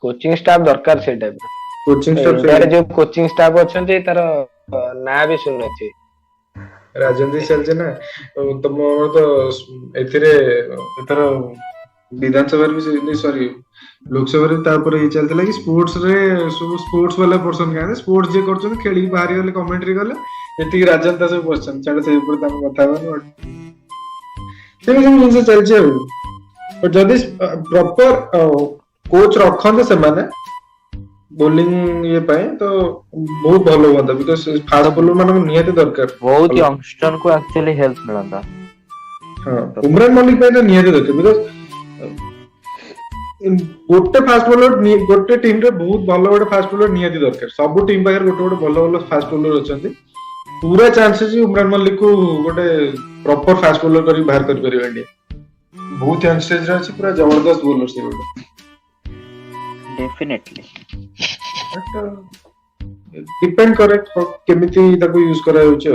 Coaching staff दरकार से type coaching staff India रे जो कोचिंग स्टाफ अच्छे तार ना भी सुन अच्छे राजनीति चलছে ना तुम तो एथिरे एथर विधानसभा भी सॉरी लोकसभा रे तापर ये चलतला कि स्पोर्ट्स रे सब स्पोर्ट्स वाला पर्सन गाने स्पोर्ट्स जे करछन खेली बाहरी गले कमेंट्री गले एति राजनीति सब पर्सन छाड़ से ऊपर तम कथा बन से जिनसे चलছে और जदि प्रॉपर कोच रखन से माने बोलिंग ये पाए तो बहुत भलो होता बिकॉज़ फास्ट बॉलर मानको नियति दरकार बहुत यंगस्टर को एक्चुअली हेल्प मिलता। हां उमरान मलिक पे तो नियति दरकार बिकॉज़ गोटे फास्ट बॉलर गोटे टीम रे बहुत भलो गोटे फास्ट बॉलर नियति दरकार सब टीम पाखर गोटे गोटे भलो भलो फास्ट बॉलर अछंती पूरा चांसेस उमरान मलिक को गोटे प्रॉपर फास्ट बॉलर करी बाहर कर परियो इंडिया बहुत यंग स्टेज रे अछि पूरा जबरदस्त बॉलर से गोटे डेफिनेटली डिपेंड करे केमिति ताको यूज करा होछ।